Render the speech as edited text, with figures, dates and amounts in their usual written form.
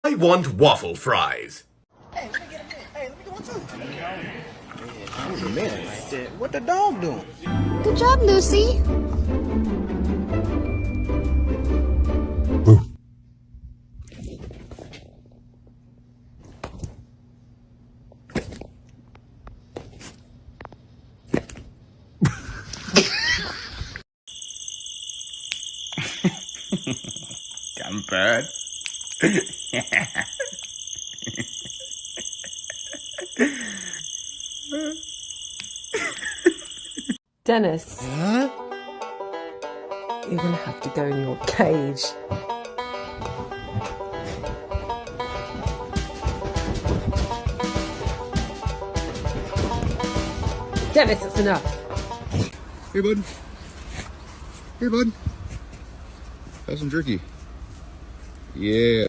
I want waffle fries. Hey, let me get a minute. Hey, let me get one too. Wait a minute like that. What the dog doing? Good job, Lucy. Damn bird. Dennis. Huh? You're gonna have to go in your cage. Dennis, that's enough. Hey, bud. Hey, bud. Have some jerky. Yeah.